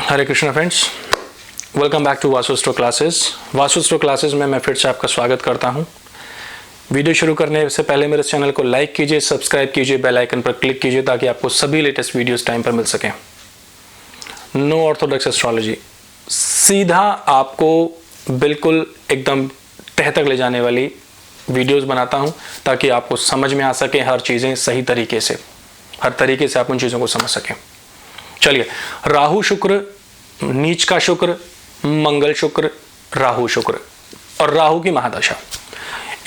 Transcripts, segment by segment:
Hare Krishna friends, welcome back to Vasustro classes. Vasustro classes में मैं फिर से आपका स्वागत करता हूं। वीडियो शुरू करने से पहले मेरे चैनल को लाइक कीजिए, सब्सक्राइब कीजिए, बेल आइकन पर क्लिक कीजिए ताकि आपको सभी लेटेस्ट वीडियोस टाइम पर मिल सकें। नो ऑर्थोडॉक्स एस्ट्रोलॉजी, सीधा आपको बिल्कुल एकदम तह तक ले जाने वाली वीडियोस बनाता हूं ताकि आपको समझ में आ सके हर चीज़ें सही तरीके से, हर तरीके से आप उन चीज़ों को समझ सकें। चलिए, राहु शुक्र, नीच का शुक्र, मंगल शुक्र, राहु शुक्र और राहु की महादशा,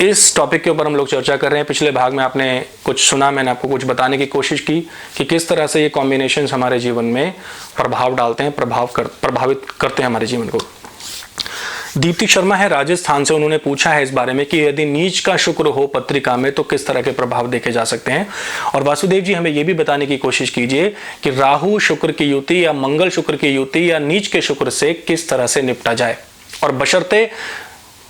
इस टॉपिक के ऊपर हम लोग चर्चा कर रहे हैं। पिछले भाग में आपने कुछ सुना, मैंने आपको कुछ बताने की कोशिश की कि किस तरह से ये कॉम्बिनेशंस हमारे जीवन में प्रभाव डालते हैं, प्रभावित करते हैं हमारे जीवन को। दीप्ति शर्मा है राजस्थान से, उन्होंने पूछा है इस बारे में कि यदि नीच का शुक्र हो पत्रिका में तो किस तरह के प्रभाव देखे जा सकते हैं। और वासुदेव जी हमें यह भी बताने की कोशिश कीजिए कि राहु शुक्र की युति या मंगल शुक्र की युति या नीच के शुक्र से किस तरह से निपटा जाए, और बशर्ते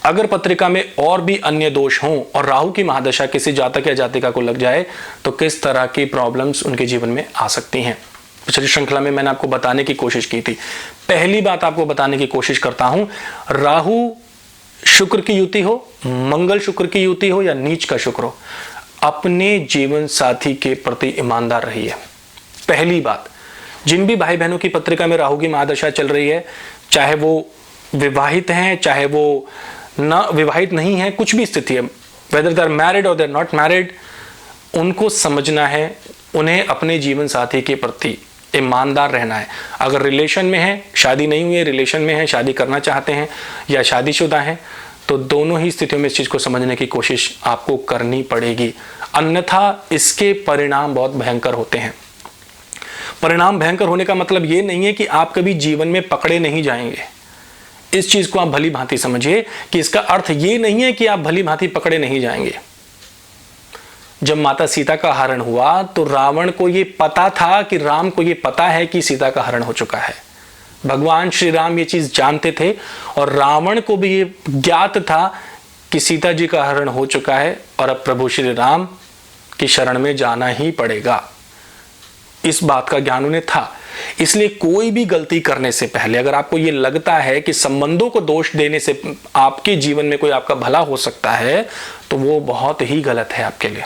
अगर पत्रिका में और भी अन्य दोष हों और राहु की महादशा किसी जातक या जातिका को लग जाए तो किस तरह की प्रॉब्लम्स उनके जीवन में आ सकती हैं। पिछली श्रृंखला में मैंने आपको बताने की कोशिश की थी। पहली बात आपको बताने की कोशिश करता हूं, राहु शुक्र की युति हो, मंगल शुक्र की युति हो या नीच का शुक्र हो, अपने जीवन साथी के प्रति ईमानदार रहिए। पहली बात, जिन भी भाई बहनों की पत्रिका में राहु की महादशा चल रही है, चाहे वो विवाहित हैं चाहे वो ना विवाहित नहीं है, कुछ भी स्थिति है, वेदर दे आर मैरिड और दे आर नॉट मैरिड, उनको समझना है, उन्हें अपने जीवन साथी के प्रति ईमानदार रहना है। अगर रिलेशन में है, शादी नहीं हुई है, रिलेशन में है, शादी करना चाहते हैं या शादीशुदा हैं, तो दोनों ही स्थितियों में इस चीज़ को समझने की कोशिश आपको करनी पड़ेगी, अन्यथा इसके परिणाम बहुत भयंकर होते हैं। परिणाम भयंकर होने का मतलब ये नहीं है कि आप कभी जीवन में पकड़े नहीं जाएंगे। इस चीज़ को आप भली भांति समझिए कि इसका अर्थ ये नहीं है कि आप भली भांति पकड़े नहीं जाएंगे। जब माता सीता का हरण हुआ तो रावण को ये पता था कि राम को ये पता है कि सीता का हरण हो चुका है। भगवान श्री राम ये चीज जानते थे और रावण को भी ये ज्ञात था कि सीता जी का हरण हो चुका है और अब प्रभु श्री राम की शरण में जाना ही पड़ेगा। इस बात का ज्ञान उन्हें था। इसलिए कोई भी गलती करने से पहले अगर आपको ये लगता है कि संबंधों को दोष देने से आपके जीवन में कोई आपका भला हो सकता है तो वो बहुत ही गलत है आपके लिए।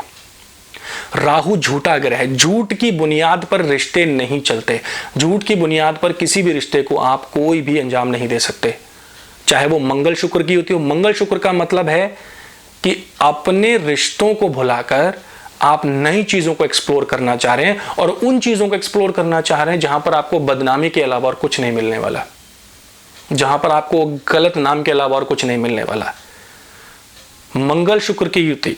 राहु झूठा ग्रह है, झूठ की बुनियाद पर रिश्ते नहीं चलते। झूठ की बुनियाद पर किसी भी रिश्ते को आप कोई भी अंजाम नहीं दे सकते, चाहे वो मंगल शुक्र की होती हो। मंगल शुक्र का मतलब है कि अपने रिश्तों को भुलाकर आप नई चीजों को एक्सप्लोर करना चाह रहे हैं और उन चीजों को एक्सप्लोर करना चाह रहे हैं जहां पर आपको बदनामी के अलावा और कुछ नहीं मिलने वाला, जहां पर आपको गलत नाम के अलावा और कुछ नहीं मिलने वाला। मंगल शुक्र की युति,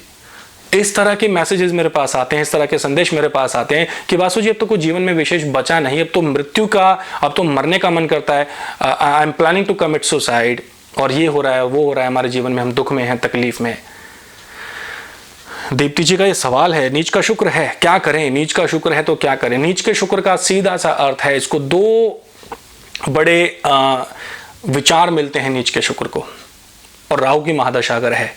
इस तरह के मैसेजेस मेरे पास आते हैं, इस तरह के संदेश मेरे पास आते हैं कि वासु जी अब तो कुछ जीवन में विशेष बचा नहीं, अब तो मृत्यु का, अब तो मरने का मन करता है, I am planning to commit suicide, और ये हो रहा है वो हो रहा है, हमारे जीवन में हम दुख में हैं, तकलीफ में। दीप्ति जी का ये सवाल है, नीच का शुक्र है क्या करें, नीच का शुक्र है तो क्या करें। नीच के शुक्र का सीधा सा अर्थ है, इसको दो बड़े विचार मिलते हैं नीच के शुक्र को, और राहु की महादशा अगर है।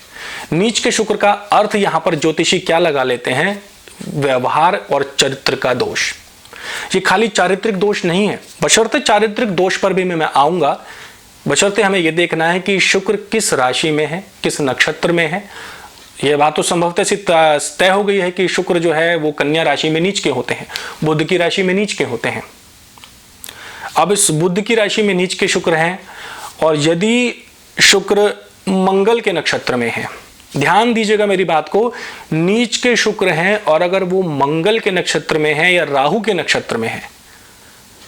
नीच के शुक्र का अर्थ यहां पर ज्योतिषी क्या लगा लेते हैं, व्यवहार और चरित्र का दोष। ये खाली चारित्रिक दोष नहीं है, बशर्ते चारित्रिक दोष पर भी मैं आऊंगा, बशर्ते हमें यह देखना है कि शुक्र किस राशि में है, किस नक्षत्र में है। यह बात तो संभवतः तय हो गई है कि शुक्र जो है वो कन्या राशि में नीच के होते हैं, बुध की राशि में नीच के होते हैं। अब इस बुध की राशि में नीच के शुक्र हैं और यदि शुक्र मंगल के नक्षत्र में है, ध्यान दीजिएगा मेरी बात को, नीच के शुक्र हैं और अगर वो मंगल के नक्षत्र में है या राहु के नक्षत्र में है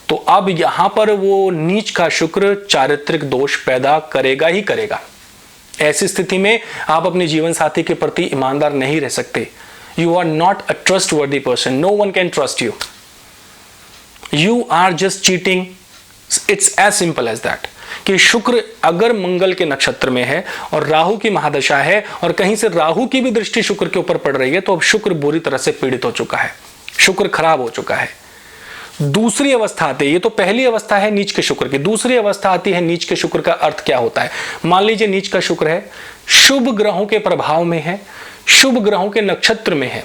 तो अब यहां पर वो नीच का शुक्र चारित्रिक दोष पैदा करेगा ही करेगा। ऐसी स्थिति में आप अपने जीवन साथी के प्रति ईमानदार नहीं रह सकते। You are not a trustworthy person, no one can trust you, you are just cheating. It's as simple as that कि शुक्र अगर मंगल के नक्षत्र में है और राहु की महादशा है और कहीं से राहु की भी दृष्टि शुक्र के ऊपर पड़ रही है तो अब शुक्र बुरी तरह से पीड़ित हो चुका है, शुक्र खराब हो चुका है। दूसरी अवस्था आती है, ये तो पहली अवस्था है नीच के शुक्र की, दूसरी अवस्था आती है नीच के शुक्र का अर्थ क्या होता है। मान लीजिए नीच का शुक्र है, शुभ ग्रहों के प्रभाव में है, शुभ ग्रहों के नक्षत्र में है,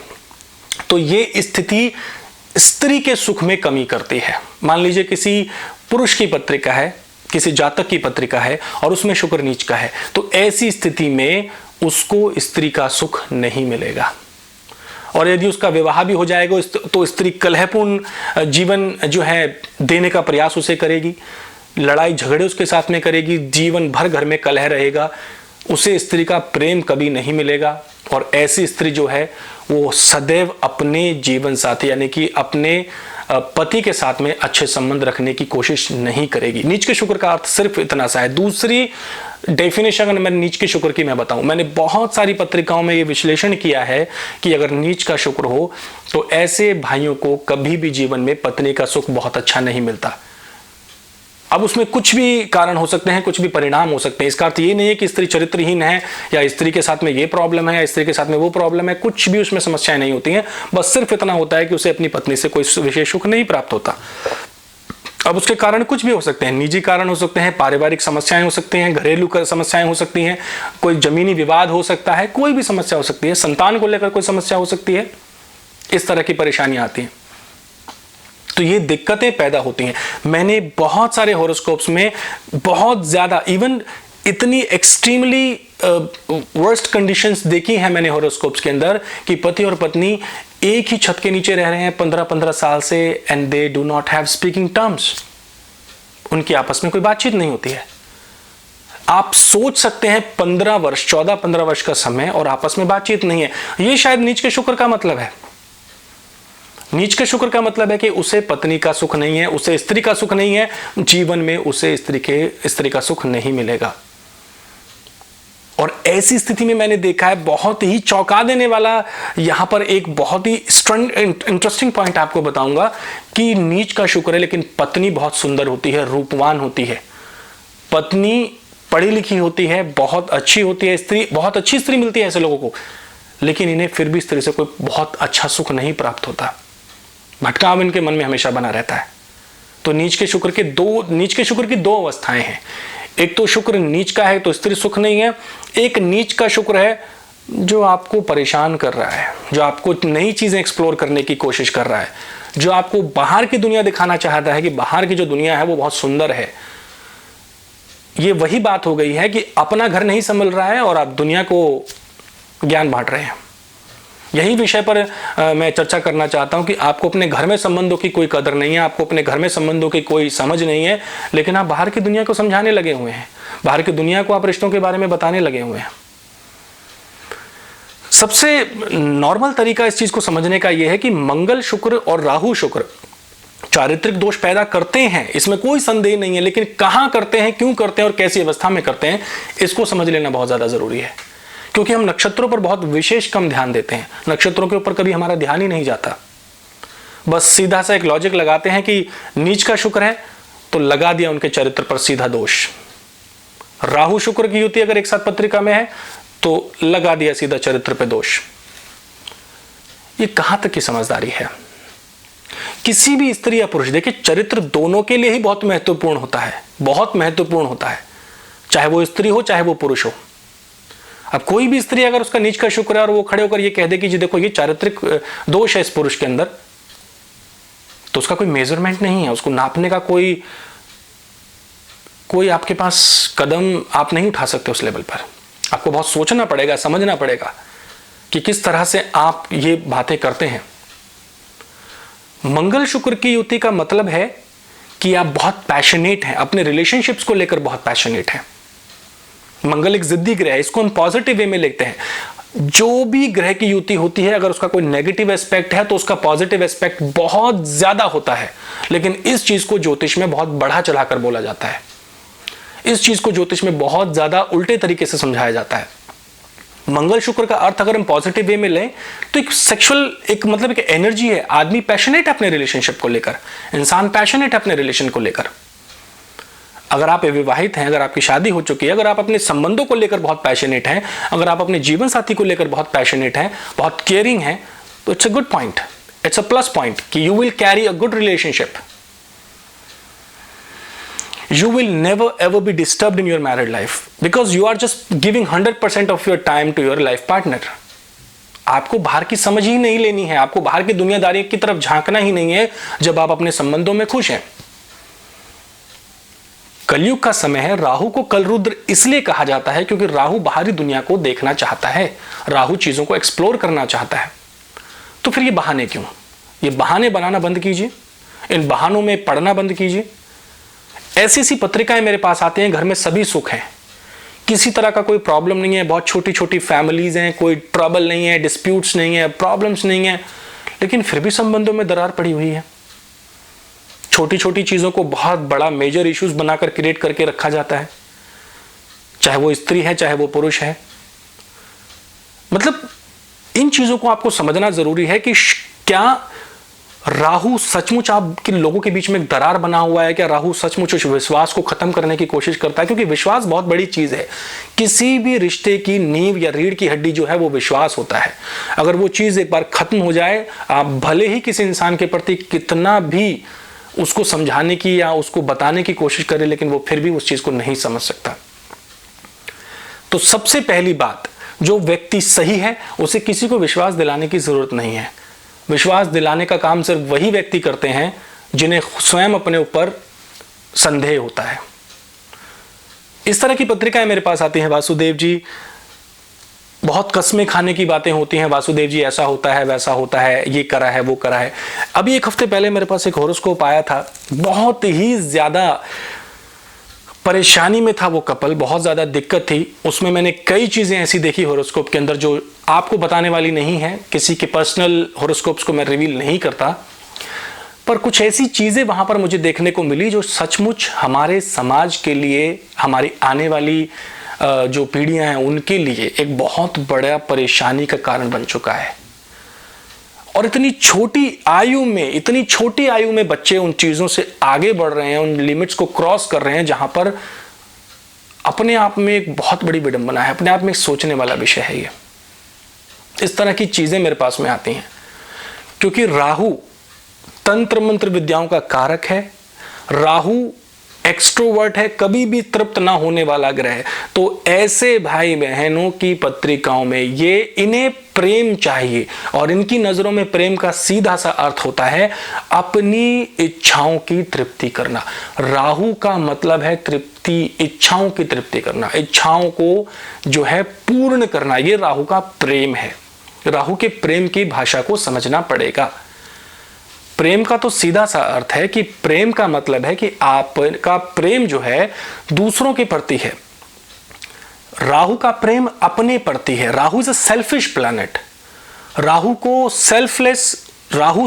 तो ये स्थिति स्त्री के सुख में कमी करती है। मान लीजिए किसी पुरुष की पत्रिका है, किसी जातक की पत्रिका है और उसमें शुक्र नीच का है, तो ऐसी स्थिति में उसको स्त्री का सुख नहीं मिलेगा। और यदि उसका विवाह भी हो जाएगा तो स्त्री कलहपूर्ण जीवन जो है देने का प्रयास उसे करेगी, लड़ाई झगड़े उसके साथ में करेगी, जीवन भर घर में कलह रहेगा, उसे स्त्री का प्रेम कभी नहीं मिलेगा। और ऐसी स्त्री जो है वो सदैव अपने जीवन साथी यानी कि अपने पति के साथ में अच्छे संबंध रखने की कोशिश नहीं करेगी। नीच के शुक्र का अर्थ सिर्फ इतना सा है। दूसरी डेफिनेशन अगर मैं नीच के शुक्र की मैं बताऊं, मैंने बहुत सारी पत्रिकाओं में ये विश्लेषण किया है कि अगर नीच का शुक्र हो तो ऐसे भाइयों को कभी भी जीवन में पत्नी का सुख बहुत अच्छा नहीं मिलता। अब उसमें कुछ भी कारण हो सकते हैं, कुछ भी परिणाम हो सकते हैं। इसका अर्थ ये नहीं है कि स्त्री चरित्रहीन है या स्त्री के साथ में ये प्रॉब्लम है या स्त्री के साथ में वो प्रॉब्लम है, कुछ भी उसमें समस्याएं नहीं होती हैं। बस सिर्फ इतना होता है कि उसे अपनी पत्नी से कोई विशेष सुख नहीं प्राप्त होता। अब उसके कारण कुछ भी हो सकते हैं, निजी कारण हो सकते हैं, पारिवारिक समस्याएं हो सकती हैं, घरेलू समस्याएं हो सकती हैं, कोई जमीनी विवाद हो सकता है, कोई भी समस्या हो सकती है, संतान को लेकर कोई समस्या हो सकती है, इस तरह की परेशानियां आती हैं। तो ये दिक्कतें पैदा होती हैं। मैंने बहुत सारे हॉरोस्कोप्स में बहुत ज्यादा इवन इतनी एक्सट्रीमली वर्स्ट कंडीशंस देखी हैं मैंने हॉरोस्कोप्स के अंदर कि पति और पत्नी एक ही छत के नीचे रह रहे हैं 15-15 साल से and they do not have speaking terms. उनकी आपस में कोई बातचीत नहीं होती है। आप सोच सकते हैं 15 वर्ष 14-15 वर्ष का समय और आपस में बातचीत नहीं है। ये शायद नीच के शुक्र का मतलब है। नीच के शुक्र का मतलब है कि उसे पत्नी का सुख नहीं है, उसे स्त्री का सुख नहीं है, जीवन में उसे स्त्री का सुख नहीं मिलेगा। और ऐसी स्थिति में मैंने देखा है, बहुत ही चौंका देने वाला यहां पर एक बहुत ही इंटरेस्टिंग पॉइंट आपको बताऊंगा कि नीच का शुक्र है लेकिन पत्नी बहुत सुंदर होती है, रूपवान होती है, पत्नी पढ़ी लिखी होती है, बहुत अच्छी होती है, स्त्री बहुत अच्छी स्त्री मिलती है ऐसे लोगों को, लेकिन इन्हें फिर भी स्त्री से कोई बहुत अच्छा सुख नहीं प्राप्त होता। भटकाव इनके मन में हमेशा बना रहता है। तो नीच के शुक्र की दो अवस्थाएं हैं। एक तो शुक्र नीच का है तो स्त्री सुख नहीं है, एक नीच का शुक्र है जो आपको परेशान कर रहा है, जो आपको नई चीजें एक्सप्लोर करने की कोशिश कर रहा है, जो आपको बाहर की दुनिया दिखाना चाहता है कि बाहर की जो दुनिया है वो बहुत सुंदर है। ये वही बात हो गई है कि अपना घर नहीं संभल रहा है और आप दुनिया को ज्ञान बांट रहे हैं। यही विषय पर मैं चर्चा करना चाहता हूं कि आपको अपने घर में संबंधों की कोई कदर नहीं है, आपको अपने घर में संबंधों की कोई समझ नहीं है, लेकिन आप बाहर की दुनिया को समझाने लगे हुए हैं, बाहर की दुनिया को आप रिश्तों के बारे में बताने लगे हुए हैं। सबसे नॉर्मल तरीका इस चीज को समझने का यह है कि मंगल शुक्र और राहु शुक्र चारित्रिक दोष पैदा करते हैं, इसमें कोई संदेह नहीं है, लेकिन कहां करते हैं, क्यों करते हैं और कैसी अवस्था में करते हैं, इसको समझ लेना बहुत ज्यादा जरूरी है। क्योंकि हम नक्षत्रों पर बहुत विशेष कम ध्यान देते हैं, नक्षत्रों के ऊपर कभी हमारा ध्यान ही नहीं जाता। बस सीधा सा एक लॉजिक लगाते हैं कि नीच का शुक्र है तो लगा दिया उनके चरित्र पर सीधा दोष। राहु शुक्र की युति अगर एक साथ पत्रिका में है तो लगा दिया सीधा चरित्र पे दोष। ये कहां तक की समझदारी है? किसी भी स्त्री या पुरुष, देखिए चरित्र दोनों के लिए ही बहुत महत्वपूर्ण होता है, बहुत महत्वपूर्ण होता है, चाहे वो स्त्री हो चाहे वो पुरुष हो। अब कोई भी स्त्री अगर उसका नीच का शुक्र है और वो खड़े होकर ये कह दे कि जी देखो ये चारित्रिक दोष है इस पुरुष के अंदर, तो उसका कोई मेजरमेंट नहीं है, उसको नापने का कोई आपके पास कदम आप नहीं उठा सकते उस लेवल पर। आपको बहुत सोचना पड़ेगा, समझना पड़ेगा कि किस तरह से आप ये बातें करते हैं। मंगल शुक्र की युति का मतलब है कि आप बहुत पैशनेट हैं, अपने रिलेशनशिप्स को लेकर बहुत पैशनेट हैं। मंगल एक जिद्दी ग्रह है, इसको हम पॉजिटिव वे में लेते हैं। जो भी ग्रह की युति होती है अगर उसका कोई नेगेटिव एस्पेक्ट है तो उसका पॉजिटिव एस्पेक्ट बहुत ज्यादा होता है, लेकिन इस चीज को ज्योतिष में बहुत बढ़ा चढ़ाकर बोला जाता है, इस चीज को ज्योतिष में बहुत ज्यादा उल्टे तरीके से समझाया जाता है। मंगल शुक्र का अर्थ अगर हम पॉजिटिव वे में लें तो एक सेक्सुअल एक एनर्जी है, आदमी पैशनेट है अपने रिलेशनशिप को लेकर, इंसान पैशनेट है अपने रिलेशन को लेकर। अगर आप विवाहित हैं, अगर आपकी शादी हो चुकी है, अगर आप अपने संबंधों को लेकर बहुत पैशनेट हैं, अगर आप अपने जीवन साथी को लेकर बहुत पैशनेट हैं, बहुत केयरिंग हैं, तो it's a good point, it's a plus point कि you will carry a good relationship. You will never ever be disturbed in your married life because you are just giving 100% of your time to your life partner. आपको बाहर की समझ ही नहीं लेनी है, आपको बाहर की दुनियादारी की तरफ झांकना ही नहीं है जब आप अपने संबंधों में खुश हैं। कलयुग का समय है। राहु को कलरुद्र इसलिए कहा जाता है क्योंकि राहु बाहरी दुनिया को देखना चाहता है, राहु चीजों को एक्सप्लोर करना चाहता है। तो फिर ये बहाने क्यों? ये बहाने बनाना बंद कीजिए, इन बहानों में पढ़ना बंद कीजिए। ऐसी सी पत्रिकाएं मेरे पास आती हैं, घर में सभी सुख हैं, किसी तरह का कोई प्रॉब्लम नहीं है, बहुत छोटी छोटी फैमिलीज हैं, कोई ट्रबल नहीं है, डिस्प्यूट्स नहीं है, प्रॉब्लम्स नहीं है, लेकिन फिर भी संबंधों में दरार पड़ी हुई है। छोटी छोटी चीजों को बहुत बड़ा मेजर इश्यूज बनाकर क्रिएट करके रखा जाता है, चाहे वो स्त्री है चाहे वो पुरुष है। मतलब इन चीजों को आपको समझना जरूरी है कि क्या राहु सचमुच आपके लोगों के बीच में एक दरार बना हुआ है, क्या राहु सचमुच उस विश्वास को खत्म करने की कोशिश करता है? क्योंकि विश्वास बहुत बड़ी चीज है। किसी भी रिश्ते की नींव या रीढ़ की हड्डी जो है वो विश्वास होता है। अगर वो चीज एक बार खत्म हो जाए, आप भले ही किसी इंसान के प्रति कितना भी उसको समझाने की या उसको बताने की कोशिश करें, लेकिन वो फिर भी उस चीज को नहीं समझ सकता। तो सबसे पहली बात, जो व्यक्ति सही है उसे किसी को विश्वास दिलाने की जरूरत नहीं है। विश्वास दिलाने का काम सिर्फ वही व्यक्ति करते हैं जिन्हें स्वयं अपने ऊपर संदेह होता है। इस तरह की पत्रिकाएं मेरे पास आती हैं, वासुदेव जी बहुत कस्में खाने की बातें होती हैं, वासुदेव जी ऐसा होता है वैसा होता है, ये करा है वो करा है। अभी एक हफ्ते पहले मेरे पास एक हॉरोस्कोप आया था, बहुत ही ज्यादा परेशानी में था वो कपल, बहुत ज़्यादा दिक्कत थी। उसमें मैंने कई चीज़ें ऐसी देखी हॉरोस्कोप के अंदर जो आपको बताने वाली नहीं है, किसी के पर्सनल हॉरोस्कोप्स को मैं रिवील नहीं करता, पर कुछ ऐसी चीज़ें वहाँ पर मुझे देखने को मिली जो सचमुच हमारे समाज के लिए, हमारी आने वाली जो पीढ़ियाँ हैं उनके लिए एक बहुत बड़ा परेशानी का कारण बन चुका है। और इतनी छोटी आयु में बच्चे उन चीजों से आगे बढ़ रहे हैं, उन लिमिट्स को क्रॉस कर रहे हैं, जहां पर अपने आप में एक बहुत बड़ी विडंबना है, अपने आप में एक सोचने वाला विषय है ये। इस तरह की चीजें मेरे पास में आती हैं क्योंकि राहु तंत्र मंत्र विद्याओं का कारक है। राहु एक्सट्रोवर्ट है, कभी भी तृप्त ना होने वाला ग्रह है। तो ऐसे भाई बहनों की पत्रिकाओं में इन्हें प्रेम चाहिए, और इनकी नजरों में प्रेम का सीधा सा अर्थ होता है अपनी इच्छाओं की तृप्ति करना। राहु का मतलब है तृप्ति, इच्छाओं की तृप्ति करना, इच्छाओं को जो है पूर्ण करना। ये राहु का प्रेम है। राहु के प्रेम की भाषा को समझना पड़ेगा। प्रेम का तो सीधा सा अर्थ है कि प्रेम का मतलब है कि आपका प्रेम जो है दूसरों के प्रति है। राहु का प्रेम अपने प्रति है। Rahu is a selfish planet. Rahu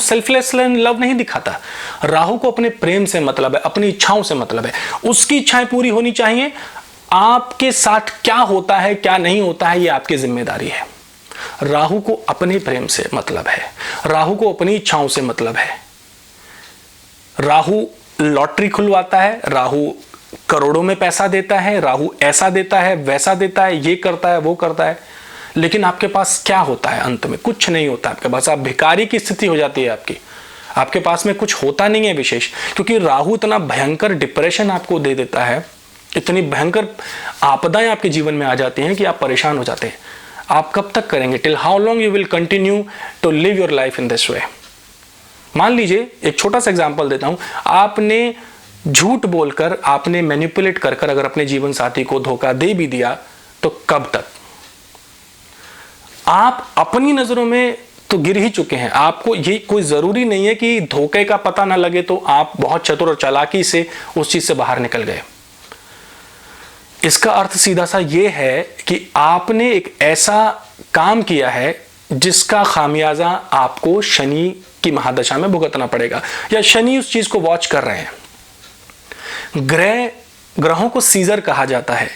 selfless love नहीं दिखाता। राहु को अपने प्रेम से मतलब है, अपनी इच्छाओं से मतलब है। उसकी इच्छाएं पूरी होनी चाहिए। आपके साथ क्या होता है क्या नहीं होता है ये आपकी जिम्मेदारी है। राहु को अपने प्रेम से मतलब है, राहु को अपनी इच्छाओं से मतलब है। राहु लॉटरी खुलवाता है, राहु करोड़ों में पैसा देता है, राहु ऐसा देता है वैसा देता है, ये करता है वो करता है, लेकिन आपके पास क्या होता है? अंत में कुछ नहीं होता आपके पास। आप भिखारी की स्थिति हो जाती है आपके पास में कुछ होता नहीं है विशेष, क्योंकि राहु इतना भयंकर डिप्रेशन आपको दे देता है, इतनी भयंकर आपदाएं आपके जीवन में आ जाती हैं कि आप परेशान हो जाते हैं। आप कब तक करेंगे? Till how long you will continue to live your life in this way? मान लीजिए एक छोटा सा एग्जांपल देता हूं, आपने झूठ बोलकर, आपने मैनिपुलेट कर अगर अपने जीवन साथी को धोखा दे भी दिया तो कब तक? आप अपनी नजरों में तो गिर ही चुके हैं। आपको ये कोई जरूरी नहीं है कि धोखे का पता ना लगे तो आप बहुत चतुर और चालाकी से उस चीज से बाहर निकल गए। इसका अर्थ सीधा सा यह है कि आपने एक ऐसा काम किया है जिसका खामियाजा आपको शनि की महादशा में भुगतना पड़ेगा, या शनि उस चीज को वॉच कर रहे हैं। ग्रहों को सीजर कहा जाता है।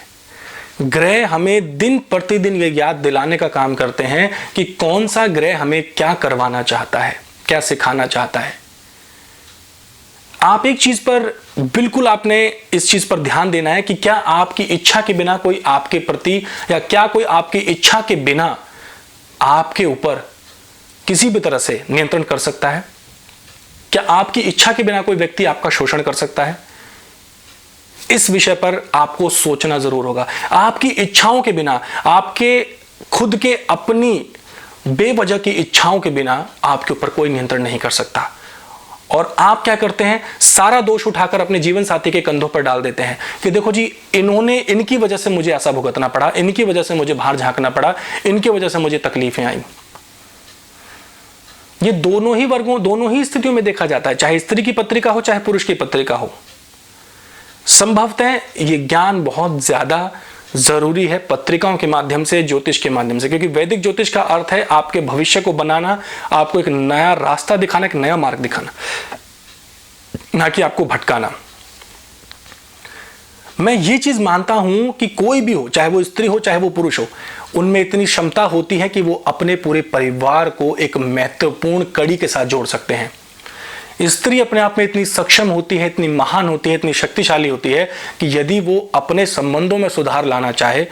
ग्रह हमें दिन प्रतिदिन ये याद दिलाने का काम करते हैं कि कौन सा ग्रह हमें क्या करवाना चाहता है, क्या सिखाना चाहता है। आप एक चीज पर बिल्कुल आपने इस चीज पर ध्यान देना है कि क्या आपकी इच्छा के बिना कोई आपके प्रति, या क्या कोई आपकी इच्छा के बिना आपके ऊपर किसी भी तरह से नियंत्रण कर सकता है? क्या आपकी इच्छा के बिना कोई व्यक्ति आपका शोषण कर सकता है? इस विषय पर आपको सोचना जरूर होगा। आपकी इच्छाओं के बिना, आपके खुद के अपनी बेवजह की इच्छाओं के बिना आपके ऊपर कोई नियंत्रण नहीं कर सकता। और आप क्या करते हैं, सारा दोष उठाकर अपने जीवन साथी के कंधों पर डाल देते हैं कि देखो जी, इनकी वजह से मुझे ऐसा भुगतना पड़ा, इनकी वजह से मुझे बाहर झांकना पड़ा, इनकी वजह से मुझे तकलीफें आई। ये दोनों ही वर्गों, दोनों ही स्थितियों में देखा जाता है, चाहे स्त्री की पत्रिका हो चाहे पुरुष की पत्रिका हो। संभवतः ये ज्ञान बहुत ज्यादा जरूरी है पत्रिकाओं के माध्यम से, ज्योतिष के माध्यम से, क्योंकि वैदिक ज्योतिष का अर्थ है आपके भविष्य को बनाना, आपको एक नया रास्ता दिखाना, एक नया मार्ग दिखाना, ना कि आपको भटकाना। मैं ये चीज मानता हूं कि कोई भी हो, चाहे वो स्त्री हो चाहे वो पुरुष हो, उनमें इतनी क्षमता होती है कि वो अपने पूरे परिवार को एक महत्वपूर्ण कड़ी के साथ जोड़ सकते हैं। स्त्री अपने आप में इतनी सक्षम होती है, इतनी महान होती है, इतनी शक्तिशाली होती है कि यदि वो अपने संबंधों में सुधार लाना चाहे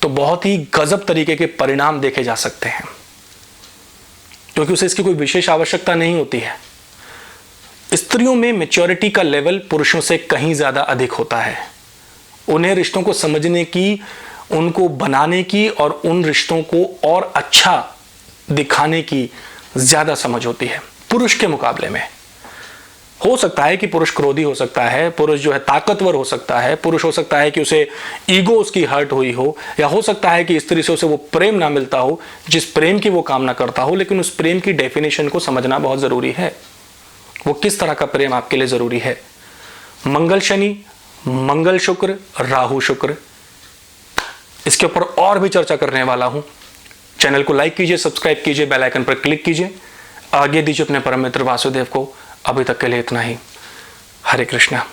तो बहुत ही गजब तरीके के परिणाम देखे जा सकते हैं, क्योंकि उसे इसकी कोई विशेष आवश्यकता नहीं होती है। स्त्रियों में मैच्योरिटी का लेवल पुरुषों से कहीं ज्यादा अधिक होता है। उन्हें रिश्तों को समझने की, उनको बनाने की और उन रिश्तों को और अच्छा दिखाने की ज्यादा समझ होती है पुरुष के मुकाबले में। हो सकता है कि पुरुष क्रोधी हो सकता है, पुरुष जो है ताकतवर हो सकता है, पुरुष हो सकता है कि उसे ईगो उसकी हर्ट हुई हो, या हो सकता है कि स्त्री से उसे वो प्रेम ना मिलता हो जिस प्रेम की वो कामना करता हो। लेकिन उस प्रेम की डेफिनेशन को समझना बहुत जरूरी है। वो किस तरह का प्रेम आपके लिए जरूरी है। मंगल शनि, मंगल शुक्र, राहु शुक्र, इसके ऊपर और भी चर्चा करने वाला हूं। चैनल को लाइक कीजिए, सब्सक्राइब कीजिए, बेल आइकन पर क्लिक कीजिए। आगे दीजिए अपने परम मित्र वासुदेव को। अभी तक के लिए इतना ही। हरे कृष्णा।